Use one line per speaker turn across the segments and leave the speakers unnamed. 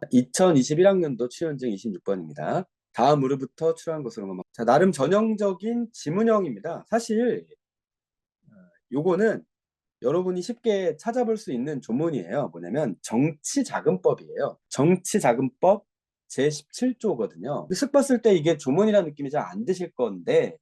2021학년도 출연증 26번입니다. 다음으로부터 출한 것으로 자, 나름 전형적인 지문형입니다. 사실 요거는 여러분이 쉽게 찾아볼 수 있는 조문이에요. 뭐냐면 정치자금법이에요. 정치자금법 제17조거든요. 쓱 봤을 때 이게 조문이라는 느낌이 잘 안 드실 건데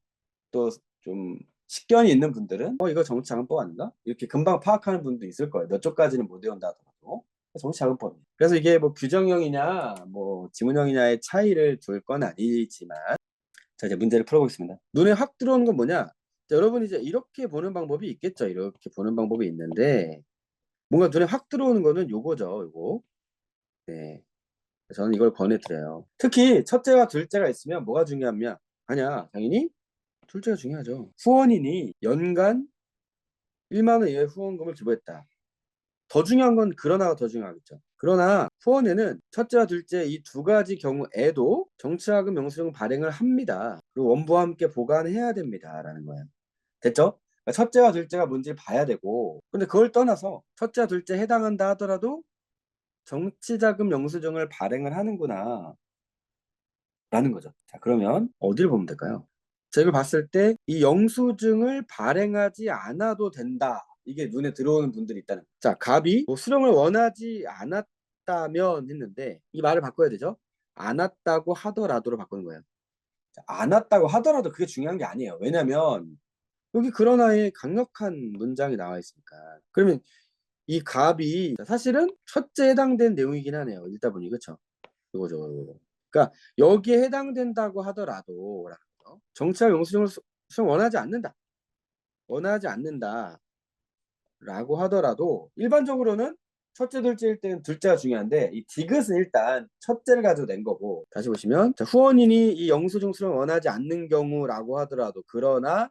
또 좀 식견이 있는 분들은 이거 정치자금법 아닌가? 이렇게 금방 파악하는 분도 있을 거예요. 몇 쪽까지는 못 외운다 하더라도. 정치자금법. 그래서 이게 뭐 규정형이냐 뭐 지문형이냐의 차이를 둘 건 아니지만 자, 이제 문제를 풀어보겠습니다. 눈에 확 들어오는 건 뭐냐? 자, 여러분이 이제 이렇게 보는 방법이 있겠죠. 이렇게 보는 방법이 있는데 뭔가 눈에 확 들어오는 거는 요거죠. 요거. 네. 저는 이걸 권해드려요. 특히 첫째와 둘째가 있으면 뭐가 중요하냐? 아니야. 당연히 둘째가 중요하죠. 후원인이 연간 1만 원 이하의 후원금을 기부했다. 더 중요한 건 그러나가 더 중요하겠죠. 그러나 후원에는 첫째와 둘째 이 두 가지 경우에도 정치자금 영수증 발행을 합니다. 그리고 원부와 함께 보관해야 됩니다. 라는 거예요. 됐죠? 그러니까 첫째와 둘째가 뭔지 봐야 되고 근데 그걸 떠나서 첫째와 둘째 해당한다 하더라도 정치자금 영수증을 발행을 하는구나 라는 거죠. 자, 그러면 어디를 보면 될까요? 자, 이걸 봤을 때 이 영수증을 발행하지 않아도 된다. 이게 눈에 들어오는 분들이 있다는 거예요. 자, 갑이 뭐 수령을 원하지 않았다면 했는데 이 말을 바꿔야 되죠. 않았다고 하더라도로 바꾸는 거예요. 자, 않았다고 하더라도 그게 중요한 게 아니에요. 왜냐면 여기 그러나에 강력한 문장이 나와 있으니까. 그러면 이 갑이 사실은 첫째 해당된 내용이긴 하네요. 읽다 보니 그렇죠? 이거죠. 이거. 그러니까 여기에 해당된다고 하더라도 정치와 영수증을 수령 원하지 않는다. 원하지 않는다라고 하더라도 일반적으로는 첫째, 둘째일 때는 둘째가 중요한데 이 디귿은 일단 첫째를 가지고 낸 거고 다시 보시면 자, 후원인이 이 영수증 수령 원하지 않는 경우라고 하더라도 그러나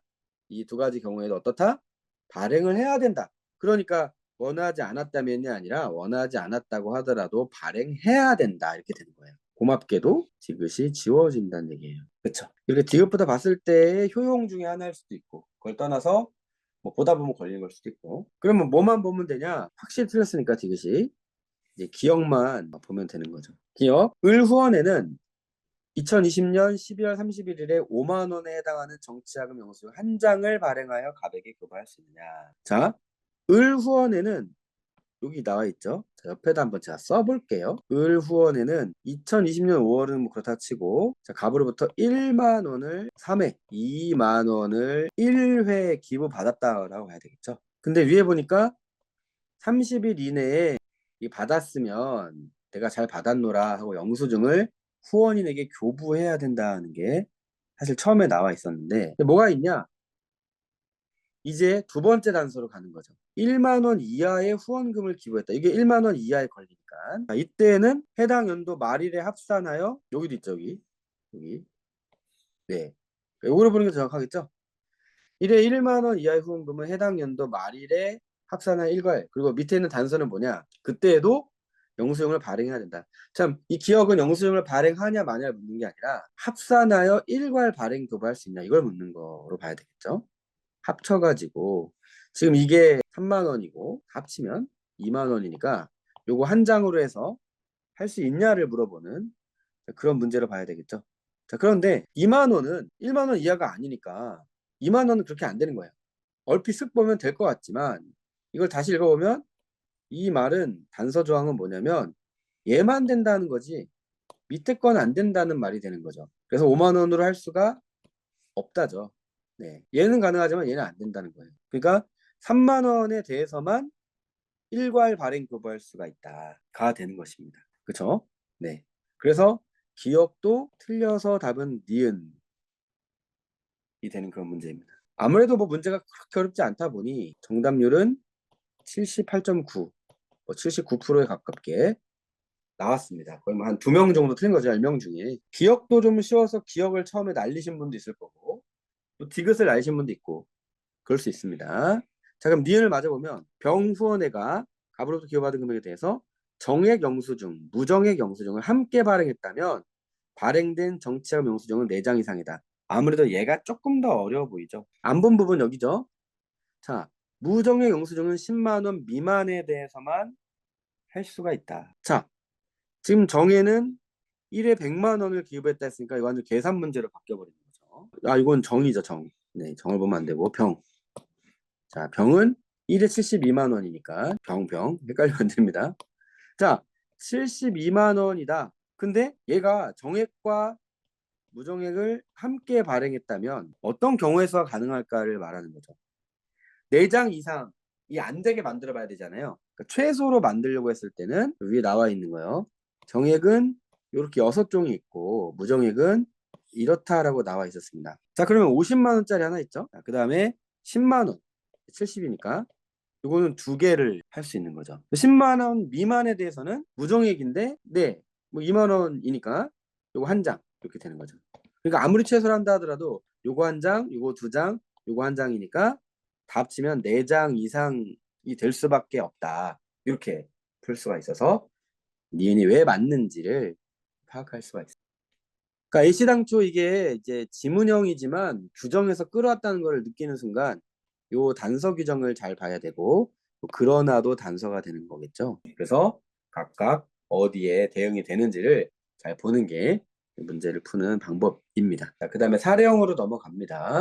이 두 가지 경우에도 어떻다? 발행을 해야 된다. 그러니까 원하지 않았다면이 아니라 원하지 않았다고 하더라도 발행해야 된다. 이렇게 되는 거예요. 고맙게도 디귿이 지워진다는 얘기예요. 그렇죠? 이렇게 디귿부터 봤을 때의 효용 중에 하나일 수도 있고 그걸 떠나서 뭐 보다 보면 걸리는 걸 수도 있고 그러면 뭐만 보면 되냐? 확실히 틀렸으니까 디귿이 이제 기억만 보면 되는 거죠. 기억 을 후원에는 2020년 12월 31일에 5만 원에 해당하는 정치자금 영수증 한 장을 발행하여 갑에게 교부할 수 있느냐. 자, 을 후원에는 여기 나와 있죠. 자, 옆에다 한번 제가 써볼게요. 을 후원에는 2020년 5월은 뭐 그렇다 치고 자, 갑으로부터 1만 원을 3회, 2만 원을 1회 기부받았다라고 해야 되겠죠. 근데 위에 보니까 30일 이내에 이 받았으면 내가 잘 받았노라 하고 영수증을 후원인에게 교부해야 된다는 게 사실 처음에 나와 있었는데 뭐가 있냐? 이제 두 번째 단서로 가는 거죠. 1만 원 이하의 후원금을 기부했다. 이게 1만 원 이하에 걸리니까. 자, 이때는 해당 연도 말일에 합산하여 여기도 있죠. 여기. 네. 요거를 보는 게 정확하겠죠? 1회 1만 원 이하의 후원금은 해당 연도 말일에 합산한 일괄. 그리고 밑에 있는 단서는 뭐냐? 그때에도 영수증을 발행해야 된다. 참, 이 기억은 영수증을 발행하냐 마냐를 묻는 게 아니라 합산하여 일괄 발행 교부할 수 있냐 이걸 묻는 거로 봐야 되겠죠. 합쳐가지고 지금 이게 3만 원이고 합치면 2만 원이니까 요거 한 장으로 해서 할 수 있냐를 물어보는 그런 문제로 봐야 되겠죠. 자, 그런데 2만 원은 1만 원 이하가 아니니까 2만 원은 그렇게 안 되는 거예요. 얼핏 쓱 보면 될 것 같지만 이걸 다시 읽어보면 이 말은 단서 조항은 뭐냐면 얘만 된다는 거지 밑에 건 안 된다는 말이 되는 거죠. 그래서 5만 원으로 할 수가 없다죠. 네, 얘는 가능하지만 얘는 안 된다는 거예요. 그러니까 3만 원에 대해서만 일괄 발행 교부할 수가 있다가 되는 것입니다. 그렇죠? 네. 그래서 기억도 틀려서 답은 니은이 되는 그런 문제입니다. 아무래도 뭐 문제가 그렇게 어렵지 않다 보니 정답률은 78.9, 뭐 79%에 가깝게 나왔습니다. 거의 한 2명 정도 틀린 거죠. 10명 중에. 기억도 좀 쉬워서 기억을 처음에 날리신 분도 있을 거고 또 디귿을 날리신 분도 있고 그럴 수 있습니다. 자, 그럼 니은을 맞아보면 병후원회가 갑으로부터 기여받은 금액에 대해서 정액 영수증, 무정액 영수증을 함께 발행했다면 발행된 정치자금 영수증은 4장 이상이다. 아무래도 얘가 조금 더 어려워 보이죠. 안 본 부분 여기죠. 자, 무정액 영수증은 10만 원 미만에 대해서만 할 수가 있다. 자, 지금 정에는 1회 100만 원을 기부했다 했으니까 이거 완전 계산 문제로 바뀌어버리는 거죠. 아, 이건 정이죠, 정. 네, 정을 보면 안 되고 병. 자, 병은 1회 72만 원이니까 병 헷갈리면 안 됩니다. 자, 72만 원이다. 근데 얘가 정액과 무정액을 함께 발행했다면 어떤 경우에서 가능할까를 말하는 거죠. 4장 이상이 안 되게 만들어 봐야 되잖아요. 그러니까 최소로 만들려고 했을 때는 위에 나와 있는 거예요. 정액은 이렇게 6종이 있고 무정액은 이렇다라고 나와 있었습니다. 자, 그러면 50만 원짜리 하나 있죠. 그 다음에 10만 원, 70이니까 이거는 2개를 할 수 있는 거죠. 10만 원 미만에 대해서는 무정액인데 네, 뭐 2만 원이니까 요거 한 장 이렇게 되는 거죠. 그러니까 아무리 최소로 한다 하더라도 요거 한 장, 요거 2장, 요거 한 장이니까 다 합치면 4장 이상이 될 수밖에 없다. 이렇게 풀 수가 있어서 니은이 왜 맞는지를 파악할 수가 있어요. 그러니까 애시당초 이게 이제 지문형이지만 규정에서 끌어왔다는 걸 느끼는 순간 요 단서 규정을 잘 봐야 되고 그러나도 단서가 되는 거겠죠. 그래서 각각 어디에 대응이 되는지를 잘 보는 게 문제를 푸는 방법입니다. 자, 그 다음에 사례형으로 넘어갑니다.